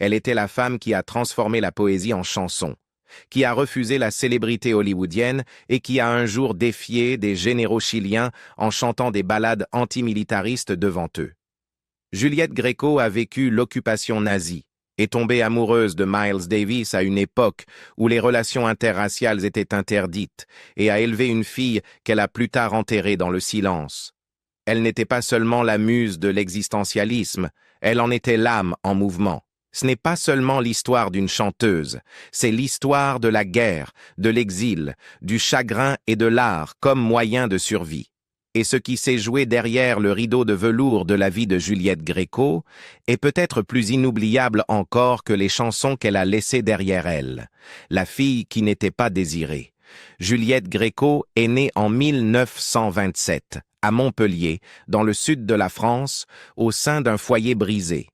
Elle était la femme qui a transformé la poésie en chanson, qui a refusé la célébrité hollywoodienne et qui a un jour défié des généraux chiliens en chantant des ballades antimilitaristes devant eux. Juliette Gréco a vécu l'occupation nazie, est tombée amoureuse de Miles Davis à une époque où les relations interraciales étaient interdites et a élevé une fille qu'elle a plus tard enterrée dans le silence. Elle n'était pas seulement la muse de l'existentialisme, elle en était l'âme en mouvement. Ce n'est pas seulement l'histoire d'une chanteuse, c'est l'histoire de la guerre, de l'exil, du chagrin et de l'art comme moyen de survie. Et ce qui s'est joué derrière le rideau de velours de la vie de Juliette Gréco est peut-être plus inoubliable encore que les chansons qu'elle a laissées derrière elle. La fille qui n'était pas désirée. Juliette Gréco est née en 1927, à Montpellier, dans le sud de la France, au sein d'un foyer brisé.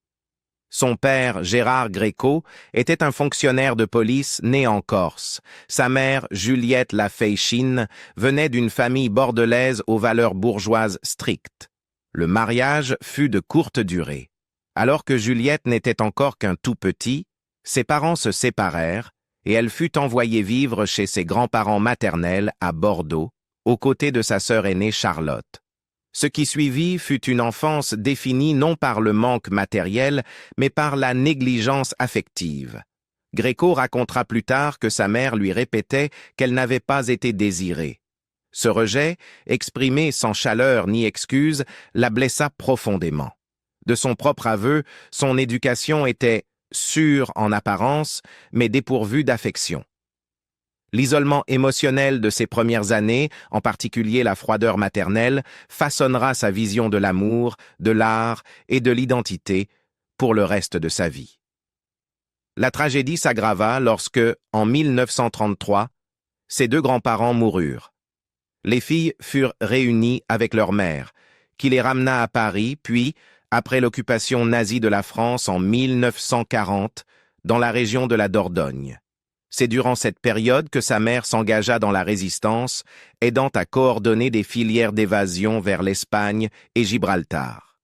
Son père, Gérard Gréco, était un fonctionnaire de police né en Corse. Sa mère, Juliette Lafaychine, venait d'une famille bordelaise aux valeurs bourgeoises strictes. Le mariage fut de courte durée. Alors que Juliette n'était encore qu'un tout petit, ses parents se séparèrent et elle fut envoyée vivre chez ses grands-parents maternels à Bordeaux, aux côtés de sa sœur aînée Charlotte. Ce qui suivit fut une enfance définie non par le manque matériel, mais par la négligence affective. Gréco racontera plus tard que sa mère lui répétait qu'elle n'avait pas été désirée. Ce rejet, exprimé sans chaleur ni excuse, la blessa profondément. De son propre aveu, son éducation était sûre en apparence, mais dépourvue d'affection. L'isolement émotionnel de ses premières années, en particulier la froideur maternelle, façonnera sa vision de l'amour, de l'art et de l'identité pour le reste de sa vie. La tragédie s'aggrava lorsque, en 1933, ses deux grands-parents moururent. Les filles furent réunies avec leur mère, qui les ramena à Paris, puis, après l'occupation nazie de la France en 1940, dans la région de la Dordogne. C'est durant cette période que sa mère s'engagea dans la résistance, aidant à coordonner des filières d'évasion vers l'Espagne et Gibraltar.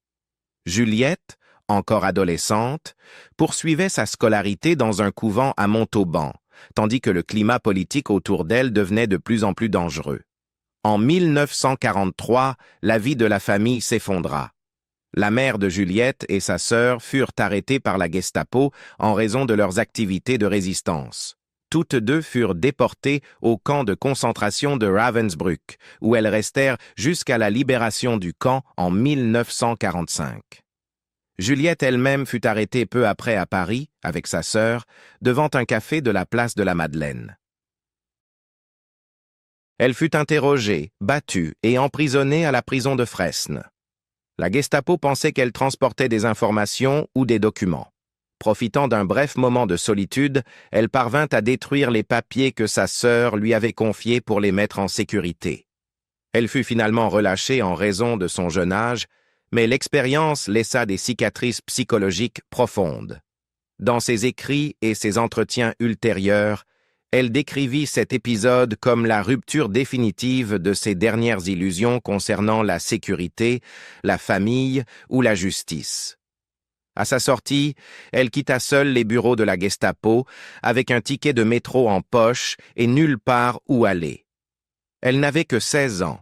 Juliette, encore adolescente, poursuivait sa scolarité dans un couvent à Montauban, tandis que le climat politique autour d'elle devenait de plus en plus dangereux. En 1943, la vie de la famille s'effondra. La mère de Juliette et sa sœur furent arrêtées par la Gestapo en raison de leurs activités de résistance. Toutes deux furent déportées au camp de concentration de Ravensbrück, où elles restèrent jusqu'à la libération du camp en 1945. Juliette elle-même fut arrêtée peu après à Paris, avec sa sœur, devant un café de la place de la Madeleine. Elle fut interrogée, battue et emprisonnée à la prison de Fresnes. La Gestapo pensait qu'elle transportait des informations ou des documents. Profitant d'un bref moment de solitude, elle parvint à détruire les papiers que sa sœur lui avait confiés pour les mettre en sécurité. Elle fut finalement relâchée en raison de son jeune âge, mais l'expérience laissa des cicatrices psychologiques profondes. Dans ses écrits et ses entretiens ultérieurs, elle décrivit cet épisode comme la rupture définitive de ses dernières illusions concernant la sécurité, la famille ou la justice. À sa sortie, elle quitta seule les bureaux de la Gestapo, avec un ticket de métro en poche et nulle part où aller. Elle n'avait que 16 ans.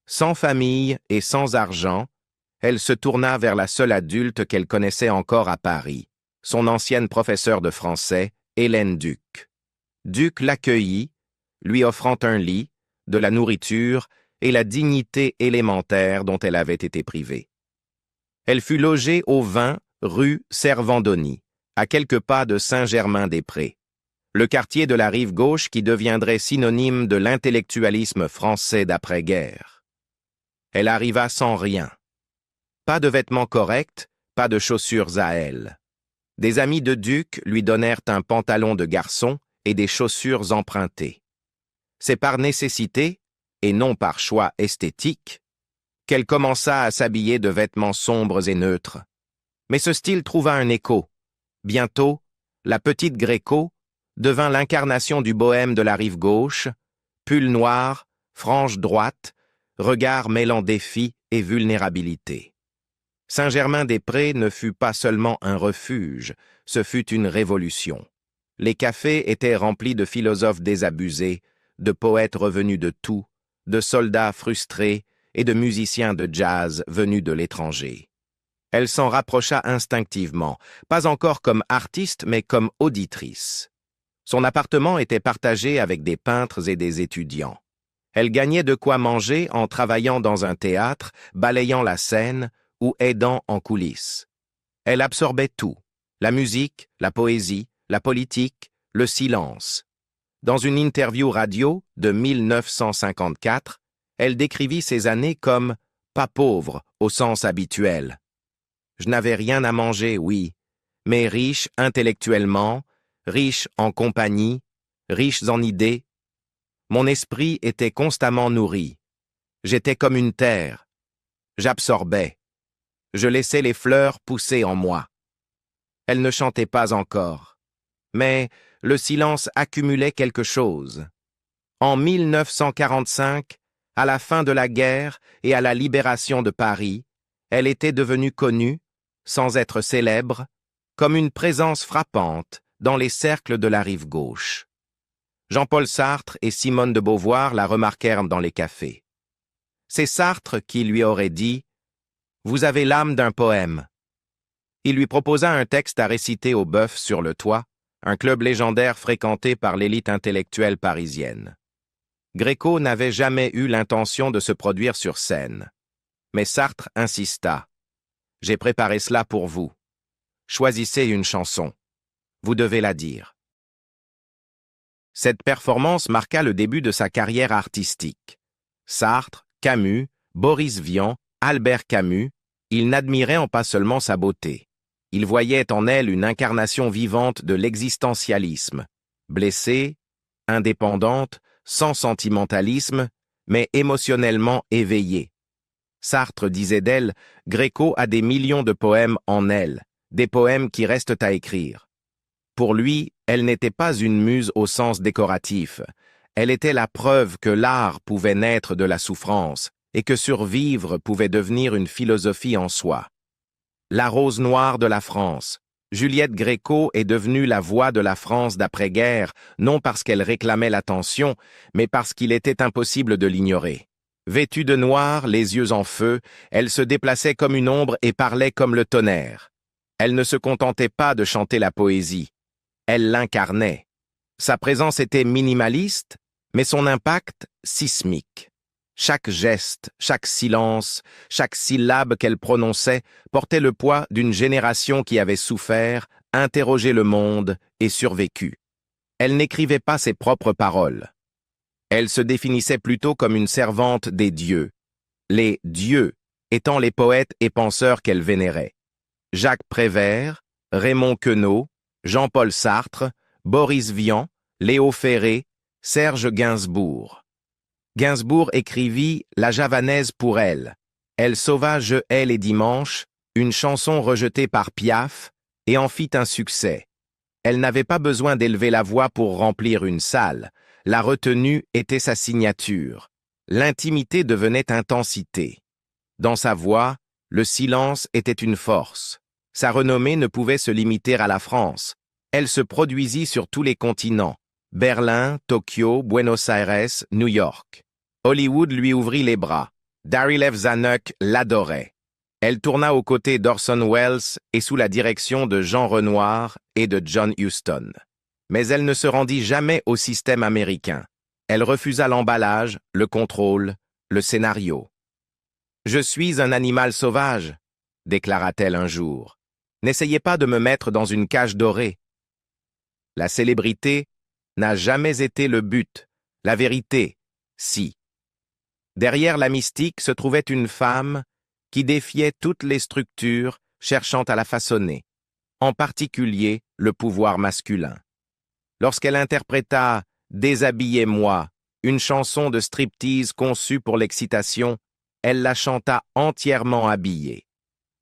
Sans famille et sans argent, elle se tourna vers la seule adulte qu'elle connaissait encore à Paris, son ancienne professeure de français, Hélène Duc. Duc l'accueillit, lui offrant un lit, de la nourriture et la dignité élémentaire dont elle avait été privée. Elle fut logée au 20 rue Servandoni, à quelques pas de Saint-Germain-des-Prés, le quartier de la rive gauche qui deviendrait synonyme de l'intellectualisme français d'après-guerre. Elle arriva sans rien. Pas de vêtements corrects, pas de chaussures à elle. Des amis de Duc lui donnèrent un pantalon de garçon et des chaussures empruntées. C'est par nécessité, et non par choix esthétique, qu'elle commença à s'habiller de vêtements sombres et neutres. Mais ce style trouva un écho. Bientôt, la petite Gréco devint l'incarnation du bohème de la rive gauche, pull noir, frange droite, regard mêlant défi et vulnérabilité. Saint-Germain-des-Prés ne fut pas seulement un refuge, ce fut une révolution. Les cafés étaient remplis de philosophes désabusés, de poètes revenus de tout, de soldats frustrés et de musiciens de jazz venus de l'étranger. Elle s'en rapprocha instinctivement, pas encore comme artiste mais comme auditrice. Son appartement était partagé avec des peintres et des étudiants. Elle gagnait de quoi manger en travaillant dans un théâtre, balayant la scène ou aidant en coulisses. Elle absorbait tout, la musique, la poésie, la politique, le silence. Dans une interview radio de 1954, elle décrivit ces années comme « pas pauvre au sens habituel ». Je n'avais rien à manger, oui, mais riche intellectuellement, riche en compagnie, riche en idées. Mon esprit était constamment nourri. J'étais comme une terre. J'absorbais. Je laissais les fleurs pousser en moi. Elle ne chantait pas encore. Mais le silence accumulait quelque chose. En 1945, à la fin de la guerre et à la libération de Paris, elle était devenue connue, sans être célèbre, comme une présence frappante dans les cercles de la rive gauche. Jean-Paul Sartre et Simone de Beauvoir la remarquèrent dans les cafés. C'est Sartre qui lui aurait dit « Vous avez l'âme d'un poème ». Il lui proposa un texte à réciter au Bœuf sur le Toit, un club légendaire fréquenté par l'élite intellectuelle parisienne. Gréco n'avait jamais eu l'intention de se produire sur scène. Mais Sartre insista. « J'ai préparé cela pour vous. Choisissez une chanson. Vous devez la dire. » Cette performance marqua le début de sa carrière artistique. Sartre, Camus, Boris Vian, Albert Camus, ils n'admiraient pas seulement sa beauté. Ils voyaient en elle une incarnation vivante de l'existentialisme, blessée, indépendante, sans sentimentalisme, mais émotionnellement éveillée. Sartre disait d'elle, Gréco a des millions de poèmes en elle, des poèmes qui restent à écrire. Pour lui, elle n'était pas une muse au sens décoratif. Elle était la preuve que l'art pouvait naître de la souffrance et que survivre pouvait devenir une philosophie en soi. La rose noire de la France. Juliette Gréco est devenue la voix de la France d'après-guerre, non parce qu'elle réclamait l'attention, mais parce qu'il était impossible de l'ignorer. Vêtue de noir, les yeux en feu, elle se déplaçait comme une ombre et parlait comme le tonnerre. Elle ne se contentait pas de chanter la poésie. Elle l'incarnait. Sa présence était minimaliste, mais son impact sismique. Chaque geste, chaque silence, chaque syllabe qu'elle prononçait portait le poids d'une génération qui avait souffert, interrogé le monde et survécu. Elle n'écrivait pas ses propres paroles. Elle se définissait plutôt comme une servante des dieux, les dieux étant les poètes et penseurs qu'elle vénérait. Jacques Prévert, Raymond Queneau, Jean-Paul Sartre, Boris Vian, Léo Ferré, Serge Gainsbourg. Gainsbourg écrivit « La javanaise pour elle ». Elle sauva « Je hais les dimanches », une chanson rejetée par Piaf, et en fit un succès. Elle n'avait pas besoin d'élever la voix pour remplir une salle. La retenue était sa signature. L'intimité devenait intensité. Dans sa voix, le silence était une force. Sa renommée ne pouvait se limiter à la France. Elle se produisit sur tous les continents. Berlin, Tokyo, Buenos Aires, New York. Hollywood lui ouvrit les bras. Daryl F. Zanuck l'adorait. Elle tourna aux côtés d'Orson Welles et sous la direction de Jean Renoir et de John Huston. Mais elle ne se rendit jamais au système américain. Elle refusa l'emballage, le contrôle, le scénario. « Je suis un animal sauvage », déclara-t-elle un jour. « N'essayez pas de me mettre dans une cage dorée. » La célébrité n'a jamais été le but. La vérité, si. Derrière la mystique se trouvait une femme qui défiait toutes les structures cherchant à la façonner, en particulier le pouvoir masculin. Lorsqu'elle interpréta « Déshabillez-moi », une chanson de striptease conçue pour l'excitation, elle la chanta entièrement habillée.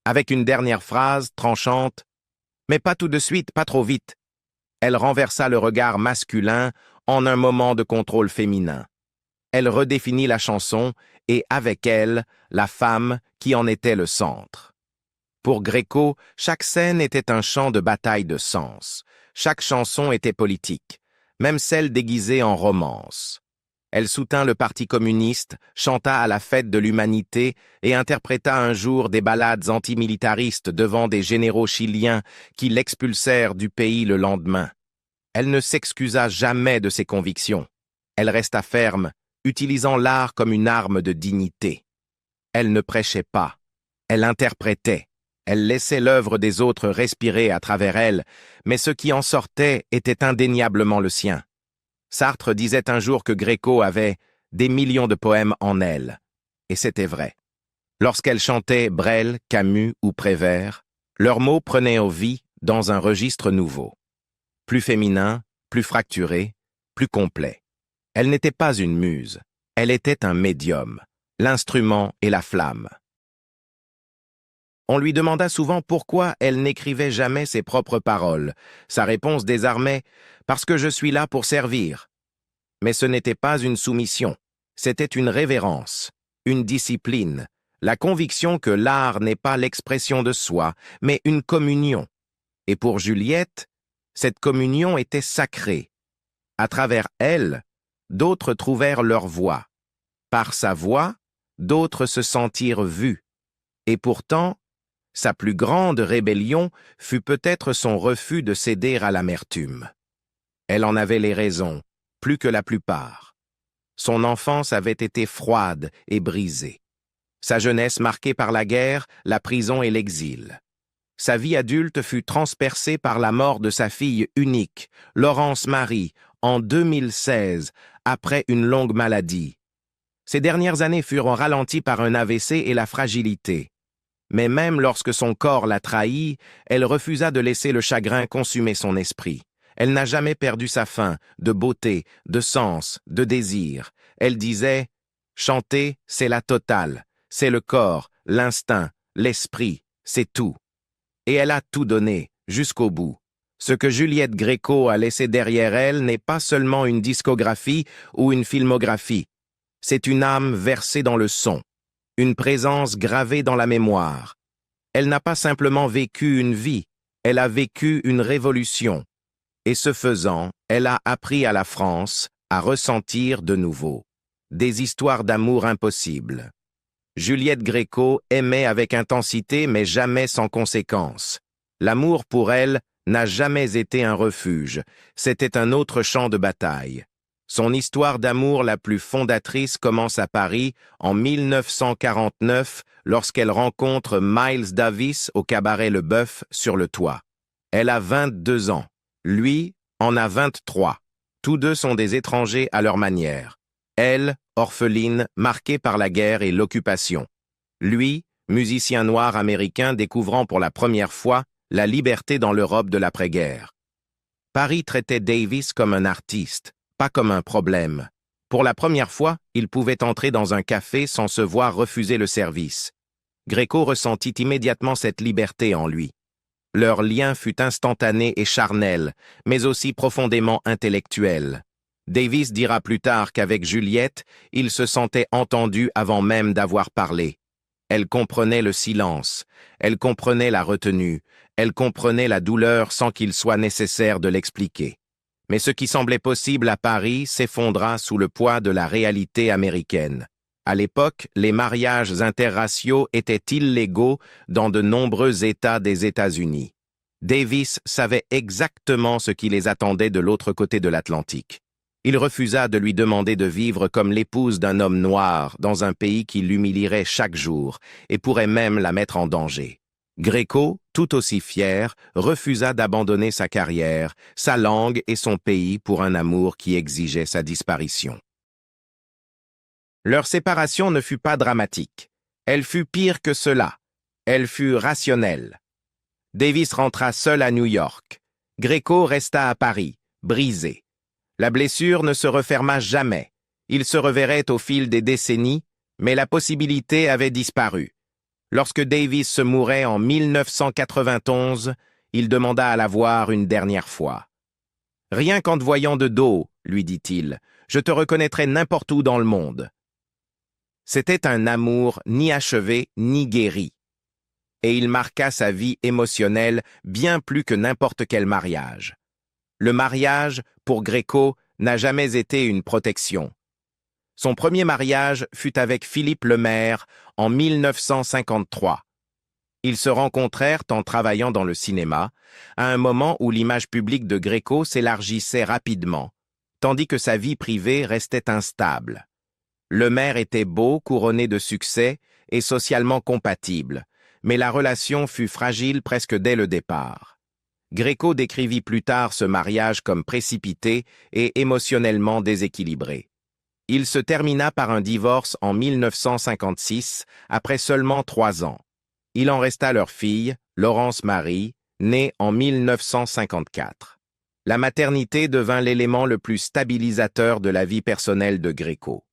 Avec une dernière phrase tranchante « Mais pas tout de suite, pas trop vite », elle renversa le regard masculin en un moment de contrôle féminin. Elle redéfinit la chanson et, avec elle, la femme qui en était le centre. Pour Gréco, chaque scène était un champ de bataille de sens. Chaque chanson était politique, même celle déguisée en romance. Elle soutint le Parti communiste, chanta à la fête de l'humanité et interpréta un jour des ballades antimilitaristes devant des généraux chiliens qui l'expulsèrent du pays le lendemain. Elle ne s'excusa jamais de ses convictions. Elle resta ferme, utilisant l'art comme une arme de dignité. Elle ne prêchait pas, elle interprétait. Elle laissait l'œuvre des autres respirer à travers elle, mais ce qui en sortait était indéniablement le sien. Sartre disait un jour que Gréco avait des millions de poèmes en elle, et c'était vrai. Lorsqu'elle chantait Brel, Camus ou Prévert, leurs mots prenaient vie dans un registre nouveau. Plus féminin, plus fracturé, plus complet. Elle n'était pas une muse, elle était un médium, l'instrument et la flamme. On lui demanda souvent pourquoi elle n'écrivait jamais ses propres paroles. Sa réponse désarmait « Parce que je suis là pour servir ». Mais ce n'était pas une soumission, c'était une révérence, une discipline, la conviction que l'art n'est pas l'expression de soi, mais une communion. Et pour Juliette, cette communion était sacrée. À travers elle, d'autres trouvèrent leur voix. Par sa voix, d'autres se sentirent vus. Et pourtant, sa plus grande rébellion fut peut-être son refus de céder à l'amertume. Elle en avait les raisons, plus que la plupart. Son enfance avait été froide et brisée. Sa jeunesse marquée par la guerre, la prison et l'exil. Sa vie adulte fut transpercée par la mort de sa fille unique, Laurence Marie, en 2016, après une longue maladie. Ses dernières années furent ralenties par un AVC et la fragilité. Mais même lorsque son corps la trahit, elle refusa de laisser le chagrin consumer son esprit. Elle n'a jamais perdu sa faim, de beauté, de sens, de désir. Elle disait « Chanter, c'est la totale, c'est le corps, l'instinct, l'esprit, c'est tout. » Et elle a tout donné, jusqu'au bout. Ce que Juliette Gréco a laissé derrière elle n'est pas seulement une discographie ou une filmographie. C'est une âme versée dans le son, une présence gravée dans la mémoire. Elle n'a pas simplement vécu une vie, elle a vécu une révolution. Et ce faisant, elle a appris à la France à ressentir de nouveau des histoires d'amour impossibles. Juliette Gréco aimait avec intensité mais jamais sans conséquence. L'amour pour elle n'a jamais été un refuge, c'était un autre champ de bataille. Son histoire d'amour la plus fondatrice commence à Paris en 1949 lorsqu'elle rencontre Miles Davis au cabaret Le Bœuf sur le toit. Elle a 22 ans. Lui en a 23. Tous deux sont des étrangers à leur manière. Elle, orpheline, marquée par la guerre et l'occupation. Lui, musicien noir américain découvrant pour la première fois la liberté dans l'Europe de l'après-guerre. Paris traitait Davis comme un artiste, pas comme un problème. Pour la première fois, il pouvait entrer dans un café sans se voir refuser le service. Gréco ressentit immédiatement cette liberté en lui. Leur lien fut instantané et charnel, mais aussi profondément intellectuel. Davis dira plus tard qu'avec Juliette, il se sentait entendu avant même d'avoir parlé. Elle comprenait le silence, elle comprenait la retenue, elle comprenait la douleur sans qu'il soit nécessaire de l'expliquer. Mais ce qui semblait possible à Paris s'effondra sous le poids de la réalité américaine. À l'époque, les mariages interraciaux étaient illégaux dans de nombreux États des États-Unis. Davis savait exactement ce qui les attendait de l'autre côté de l'Atlantique. Il refusa de lui demander de vivre comme l'épouse d'un homme noir dans un pays qui l'humilierait chaque jour et pourrait même la mettre en danger. Gréco, tout aussi fier, refusa d'abandonner sa carrière, sa langue et son pays pour un amour qui exigeait sa disparition. Leur séparation ne fut pas dramatique. Elle fut pire que cela. Elle fut rationnelle. Davis rentra seul à New York. Gréco resta à Paris, brisé. La blessure ne se referma jamais. Il se reverrait au fil des décennies, mais la possibilité avait disparu. Lorsque Davis se mourait en 1991, il demanda à la voir une dernière fois. « Rien qu'en te voyant de dos, lui dit-il, je te reconnaîtrai n'importe où dans le monde. » C'était un amour ni achevé ni guéri. et il marqua sa vie émotionnelle bien plus que n'importe quel mariage. Le mariage, pour Gréco, n'a jamais été une protection. Son premier mariage fut avec Philippe Lemaire en 1953. Ils se rencontrèrent en travaillant dans le cinéma, à un moment où l'image publique de Gréco s'élargissait rapidement, tandis que sa vie privée restait instable. Lemaire était beau, couronné de succès et socialement compatible, mais la relation fut fragile presque dès le départ. Gréco décrivit plus tard ce mariage comme précipité et émotionnellement déséquilibré. Il se termina par un divorce en 1956, après seulement 3 ans. Il en resta leur fille, Laurence Marie, née en 1954. La maternité devint l'élément le plus stabilisateur de la vie personnelle de Gréco.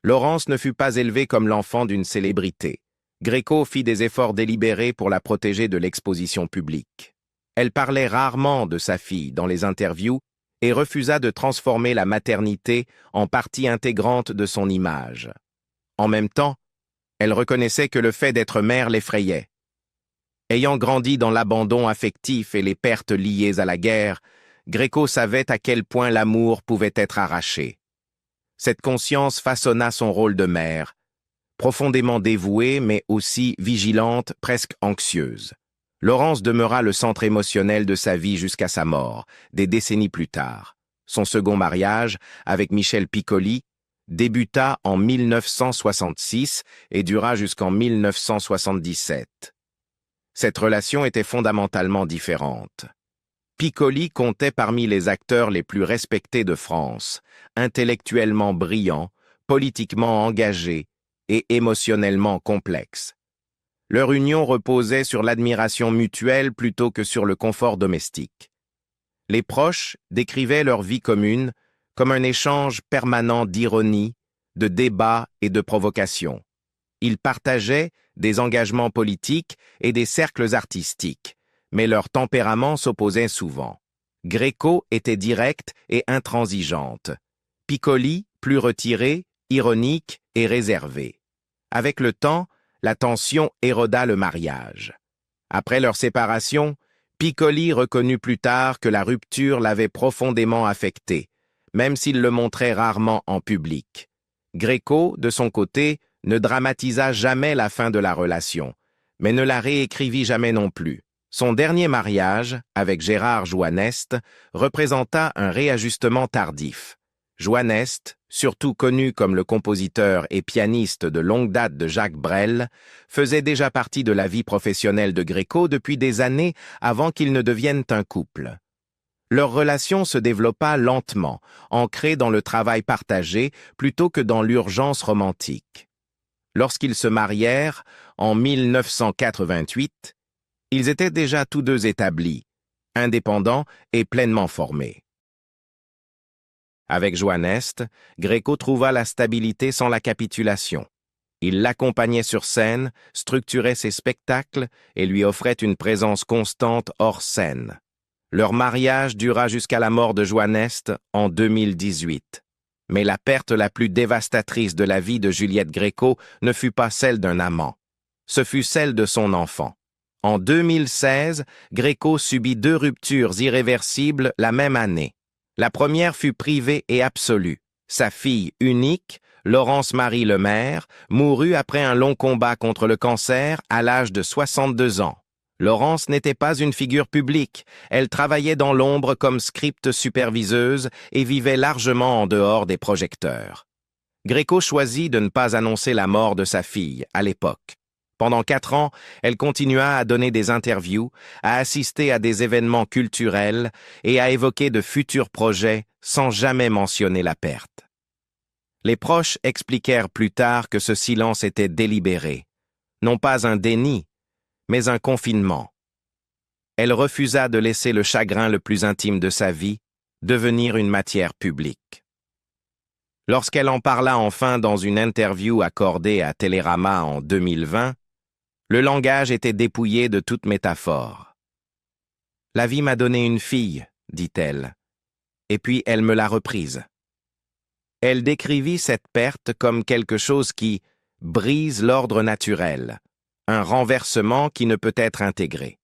Laurence ne fut pas élevée comme l'enfant d'une célébrité. Gréco fit des efforts délibérés pour la protéger de l'exposition publique. Elle parlait rarement de sa fille dans les interviews et refusa de transformer la maternité en partie intégrante de son image. En même temps, elle reconnaissait que le fait d'être mère l'effrayait. Ayant grandi dans l'abandon affectif et les pertes liées à la guerre, Gréco savait à quel point l'amour pouvait être arraché. Cette conscience façonna son rôle de mère, profondément dévouée mais aussi vigilante, presque anxieuse. Laurence demeura le centre émotionnel de sa vie jusqu'à sa mort, des décennies plus tard. Son second mariage, avec Michel Piccoli, débuta en 1966 et dura jusqu'en 1977. Cette relation était fondamentalement différente. Piccoli comptait parmi les acteurs les plus respectés de France, intellectuellement brillant, politiquement engagé et émotionnellement complexe. Leur union reposait sur l'admiration mutuelle plutôt que sur le confort domestique. Les proches décrivaient leur vie commune comme un échange permanent d'ironie, de débats et de provocations. Ils partageaient des engagements politiques et des cercles artistiques, mais leur tempérament s'opposait souvent. Gréco était directe et intransigeante. Piccoli, plus retiré, ironique et réservé. Avec le temps, la tension éroda le mariage. Après leur séparation, Piccoli reconnut plus tard que la rupture l'avait profondément affecté, même s'il le montrait rarement en public. Gréco, de son côté, ne dramatisa jamais la fin de la relation, mais ne la réécrivit jamais non plus. Son dernier mariage, avec Gérard Joannest, représenta un réajustement tardif. Joannest, surtout connu comme le compositeur et pianiste de longue date de Jacques Brel, faisait déjà partie de la vie professionnelle de Gréco depuis des années avant qu'ils ne deviennent un couple. Leur relation se développa lentement, ancrée dans le travail partagé plutôt que dans l'urgence romantique. Lorsqu'ils se marièrent, en 1988, ils étaient déjà tous deux établis, indépendants et pleinement formés. Avec Joannest, Gréco trouva la stabilité sans la capitulation. Il l'accompagnait sur scène, structurait ses spectacles et lui offrait une présence constante hors scène. Leur mariage dura jusqu'à la mort de Joannest en 2018. Mais la perte la plus dévastatrice de la vie de Juliette Gréco ne fut pas celle d'un amant. Ce fut celle de son enfant. En 2016, Gréco subit 2 ruptures irréversibles la même année. La première fut privée et absolue. Sa fille unique, Laurence Marie Lemaire, mourut après un long combat contre le cancer à l'âge de 62 ans. Laurence n'était pas une figure publique. Elle travaillait dans l'ombre comme script superviseuse et vivait largement en dehors des projecteurs. Gréco choisit de ne pas annoncer la mort de sa fille à l'époque. Pendant 4 ans, elle continua à donner des interviews, à assister à des événements culturels et à évoquer de futurs projets sans jamais mentionner la perte. Les proches expliquèrent plus tard que ce silence était délibéré, non pas un déni, mais un confinement. Elle refusa de laisser le chagrin le plus intime de sa vie devenir une matière publique. Lorsqu'elle en parla enfin dans une interview accordée à Télérama en 2020, le langage était dépouillé de toute métaphore. « La vie m'a donné une fille, dit-elle, et puis elle me l'a reprise. » Elle décrivit cette perte comme quelque chose qui brise l'ordre naturel, un renversement qui ne peut être intégré,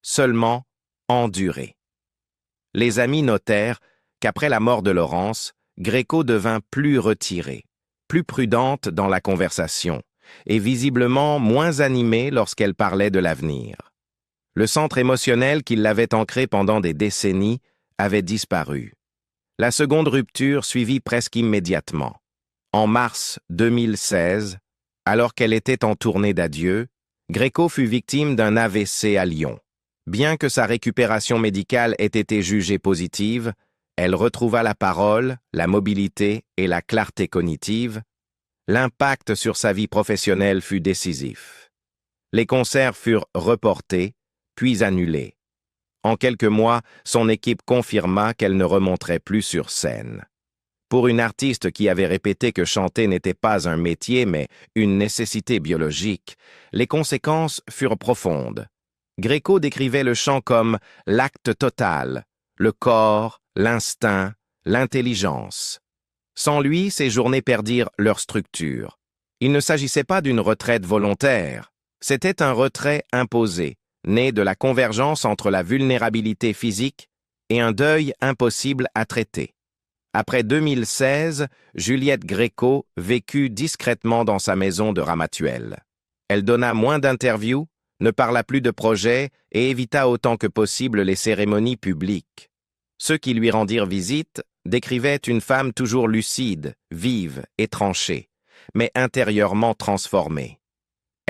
seulement enduré. Les amis notèrent qu'après la mort de Laurence, Gréco devint plus retirée, plus prudente dans la conversation, et visiblement moins animée lorsqu'elle parlait de l'avenir. Le centre émotionnel qui l'avait ancrée pendant des décennies avait disparu. La seconde rupture suivit presque immédiatement. En mars 2016, alors qu'elle était en tournée d'adieu, Gréco fut victime d'un AVC à Lyon. Bien que sa récupération médicale ait été jugée positive, elle retrouva la parole, la mobilité et la clarté cognitive. L'impact sur sa vie professionnelle fut décisif. Les concerts furent reportés, puis annulés. En quelques mois, son équipe confirma qu'elle ne remonterait plus sur scène. Pour une artiste qui avait répété que chanter n'était pas un métier mais une nécessité biologique, les conséquences furent profondes. Gréco décrivait le chant comme l'acte total, le corps, l'instinct, l'intelligence. Sans lui, ses journées perdirent leur structure. Il ne s'agissait pas d'une retraite volontaire, c'était un retrait imposé, né de la convergence entre la vulnérabilité physique et un deuil impossible à traiter. Après 2016, Juliette Gréco vécut discrètement dans sa maison de Ramatuelle. Elle donna moins d'interviews, ne parla plus de projets et évita autant que possible les cérémonies publiques. Ceux qui lui rendirent visite décrivaient une femme toujours lucide, vive et tranchée, mais intérieurement transformée.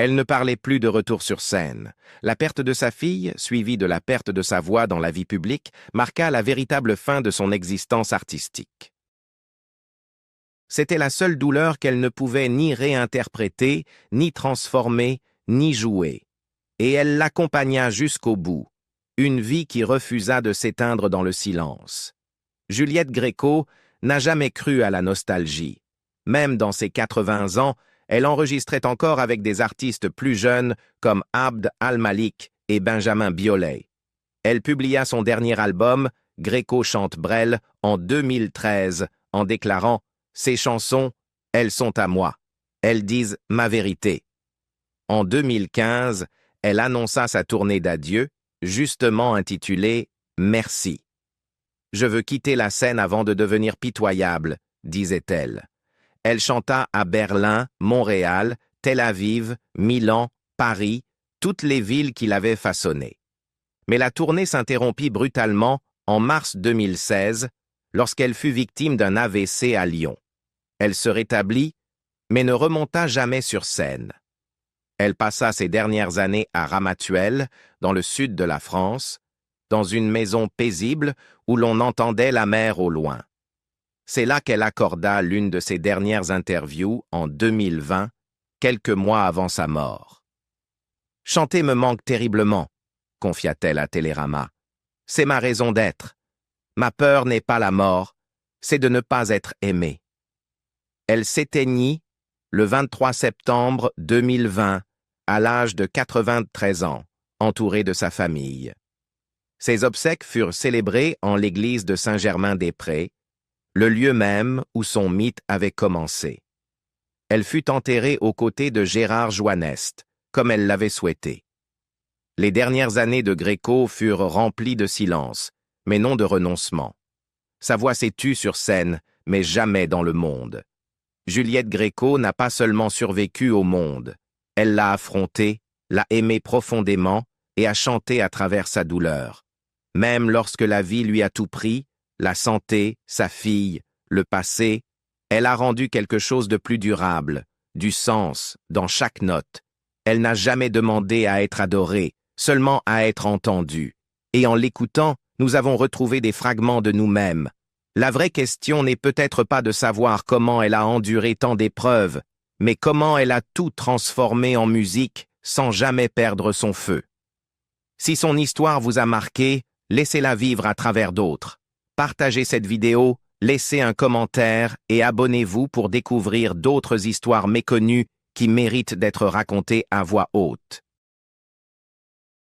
Elle ne parlait plus de retour sur scène. La perte de sa fille, suivie de la perte de sa voix dans la vie publique, marqua la véritable fin de son existence artistique. C'était la seule douleur qu'elle ne pouvait ni réinterpréter, ni transformer, ni jouer. Et elle l'accompagna jusqu'au bout, une vie qui refusa de s'éteindre dans le silence. Juliette Gréco n'a jamais cru à la nostalgie. Même dans ses 80 ans, elle enregistrait encore avec des artistes plus jeunes comme Abd al-Malik et Benjamin Biolay. Elle publia son dernier album, Gréco chante Brel, en 2013, en déclarant « Ces chansons, elles sont à moi. Elles disent ma vérité. » En 2015, elle annonça sa tournée d'adieu, justement intitulée « Merci ». « Je veux quitter la scène avant de devenir pitoyable », disait-elle. Elle chanta à Berlin, Montréal, Tel Aviv, Milan, Paris, toutes les villes qui l'avaient façonnée. Mais la tournée s'interrompit brutalement en mars 2016, lorsqu'elle fut victime d'un AVC à Lyon. Elle se rétablit, mais ne remonta jamais sur scène. Elle passa ses dernières années à Ramatuelle, dans le sud de la France, dans une maison paisible où l'on entendait la mer au loin. C'est là qu'elle accorda l'une de ses dernières interviews en 2020, quelques mois avant sa mort. « Chanter me manque terriblement », confia-t-elle à Télérama. « C'est ma raison d'être. Ma peur n'est pas la mort, c'est de ne pas être aimée. » Elle s'éteignit le 23 septembre 2020, à l'âge de 93 ans, entourée de sa famille. Ses obsèques furent célébrées en l'église de Saint-Germain-des-Prés, le lieu même où son mythe avait commencé. Elle fut enterrée aux côtés de Gérard Joannest, comme elle l'avait souhaité. Les dernières années de Gréco furent remplies de silence, mais non de renoncement. Sa voix s'est tue sur scène, mais jamais dans le monde. Juliette Gréco n'a pas seulement survécu au monde, elle l'a affronté, l'a aimé profondément et a chanté à travers sa douleur. Même lorsque la vie lui a tout pris, la santé, sa fille, le passé, elle a rendu quelque chose de plus durable, du sens, dans chaque note. Elle n'a jamais demandé à être adorée, seulement à être entendue. Et en l'écoutant, nous avons retrouvé des fragments de nous-mêmes. La vraie question n'est peut-être pas de savoir comment elle a enduré tant d'épreuves, mais comment elle a tout transformé en musique sans jamais perdre son feu. Si son histoire vous a marqué, laissez-la vivre à travers d'autres. Partagez cette vidéo, laissez un commentaire et abonnez-vous pour découvrir d'autres histoires méconnues qui méritent d'être racontées à voix haute.